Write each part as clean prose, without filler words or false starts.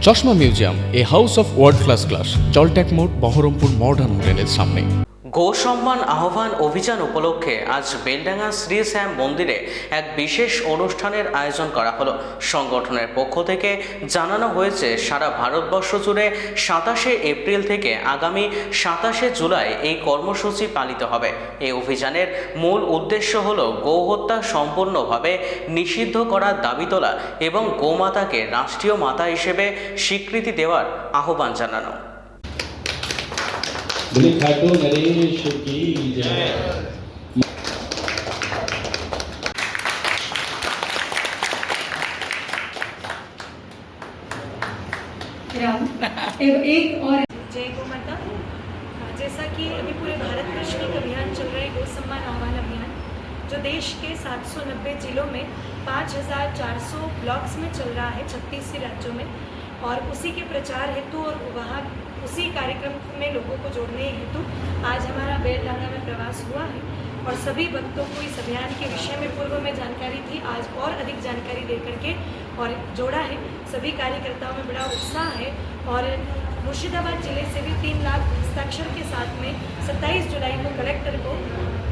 চশমা museum, a house of world class, জলট্যাক মোড়, বহরমপুর মডার্ন হোটেলের সামনে। গো সম্মান আহ্বান অভিযান উপলক্ষে আজ বেলডাঙ্গা শ্রী শ্যাম মন্দিরে এক বিশেষ অনুষ্ঠানের আয়োজন করা হলো। সংগঠনের পক্ষ থেকে জানানো হয়েছে, সারা ভারতবর্ষ জুড়ে 27শে এপ্রিল থেকে আগামী 27শে জুলাই এই কর্মসূচি পালিত হবে। এই অভিযানের মূল উদ্দেশ্য হল গো হত্যা সম্পূর্ণভাবে নিষিদ্ধ করার দাবি তোলা এবং গোমাতাকে রাষ্ট্রীয় মাতা হিসেবে স্বীকৃতি দেওয়ার আহ্বান জানানো। खाटू नरेश की जय। एक और जय गो माता। जैसा कि अभी पूरे भारतवर्ष में एक अभियान चल रहा है, गो सम्मान आह्वान अभियान, जो देश के 790 जिलों में 5400 ब्लॉक्स में चल रहा है, 36 राज्यों में। और उसी के प्रचार हेतु और वहाँ उसी कार्यक्रम में लोगों को जोड़ने हेतु आज हमारा बेलडांगा में प्रवास हुआ है और सभी भक्तों को इस अभियान के विषय में पूर्व में जानकारी थी, आज और अधिक जानकारी दे करके और जोड़ा है। सभी कार्यकर्ताओं में बड़ा उत्साह है और मुर्शिदाबाद जिले से भी 3 लाख हस्ताक्षर के साथ में 27 जुलाई को कलेक्टर को,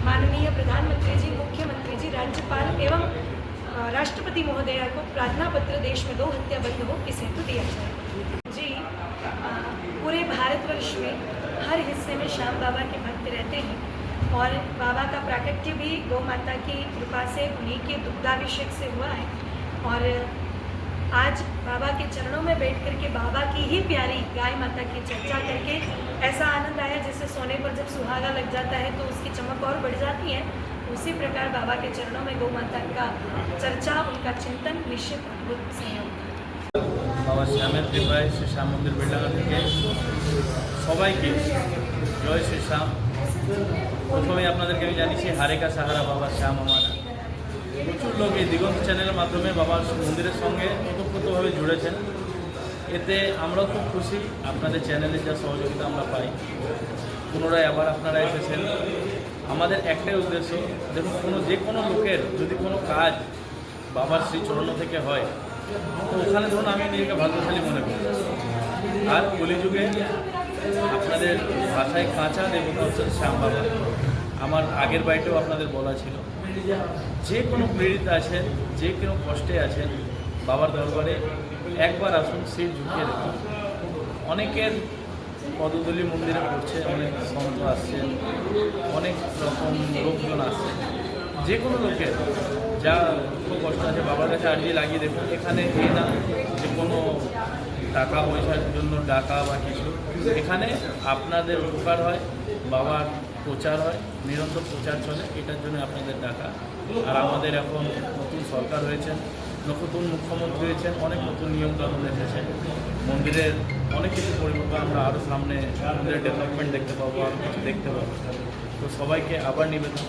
माननीय प्रधानमंत्री जी, मुख्यमंत्री जी, राज्यपाल एवं राष्ट्रपति महोदया को प्रार्थना पत्र देश में गो हत्या बंद हो इस हेतु दिया जाए। जी, पूरे भारतवर्ष में हर हिस्से में श्याम बाबा के भक्त रहते हैं और बाबा का प्राकट्य भी गौ माता की कृपा से, उन्हीं के दुग्धाभिषेक से हुआ है। और आज बाबा के चरणों में बैठ करके बाबा की ही प्यारी गाय माता की चर्चा करके ऐसा आनंद आया जैसे सोने पर जब सुहागा लग जाता है तो उसकी चमक और बढ़ जाती है। उसी प्रकार बाबा के चरणों में गौ माता का चर्चा, उनका चिंतन निश्चित अद्भुत सहयोग। बाबा श्यामेर कृपाय श्री श्याम मंदिर बेलडांगा থেকে সবাইকে জয় শ্রী শ্যাম। প্রথমে আপনাদেরকে আমি জানিয়েছি হারে কা সাহারা বাবা শ্যাম আমার। প্রচুর লোক এই দিগন্ত চ্যানেলের মাধ্যমে বাবার মন্দিরের সঙ্গে ওতপ্রোতভাবে জুড়েছেন। এতে আমরাও খুব খুশি, আপনাদের চ্যানেলের যা সহযোগিতা আমরা পাই। পুনরায় আবার আপনারা এসেছেন। আমাদের একটাই উদ্দেশ্য, দেখুন যে কোনো লোকের যদি কোনো কাজ বাবার শ্রীচরণ থেকে হয় তো ওখানে ধরুন আমি নিজেকে ভাগ্যশালী মনে করি। আর কলিযুগে আপনাদের ভাষায় কাঁচা দেবতা হচ্ছেন শ্যাম বাবা। আমার আগের বাড়িতেও আপনাদের বলা ছিল, যে কোনো পীড়িত আছেন, যে কোনো কষ্টে আছেন, বাবার দরবারে একবার আসুন, সিট ঝুঁকিয়ে দেখুন। অনেকের পদধূলি মন্দিরে পড়ছে, অনেক সন্ত আসছেন, অনেক রকম লোকজন আসছেন। যে কোনো লোকের যা কোনো কষ্ট আছে বাবার কাছে আর্জি লাগিয়ে দেখুন। এখানে এই না যে কোনো টাকা পয়সার জন্য ডাকা বা কিছু, এখানে আপনাদের উপকার হয়, বাবার প্রচার হয়, নিরন্তর প্রচার চলে, এটার জন্য আপনাদের ডাকা। আর আমাদের এখন নতুন সরকার হয়েছেন, নতুন মুখ্যমন্ত্রী হয়েছেন, অনেক নতুন নিয়মকানুন এসেছে, মন্দিরের অনেক কিছু পরিবর্তন আমরা আরও সামনে মন্দিরের ডেভেলপমেন্ট দেখতে পাবো, আরও কিছু দেখতে পাবো। তো সবাইকে আবার নিবেদন,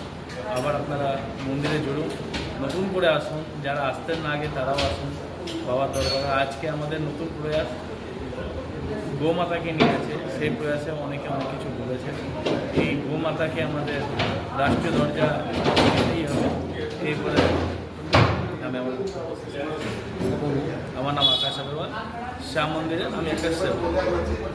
আবার আপনারা মন্দিরে জুড়ুন, নতুন করে আসুন, যারা আসতেন না আগে তারাও আসুন বাবার দরবারে। আজকে আমাদের নতুন প্রয়াস গোমাতাকে নিয়ে আছে, সেই প্রয়াসে অনেকে অনেক কিছু বলেছে। এই গোমাতাকে আমাদের রাষ্ট্রীয় দরজা দিতেই হবে। এরপরে আমার নাম আকাশ আগরওয়াল, শ্যাম মন্দিরে আমি একটা সেবক।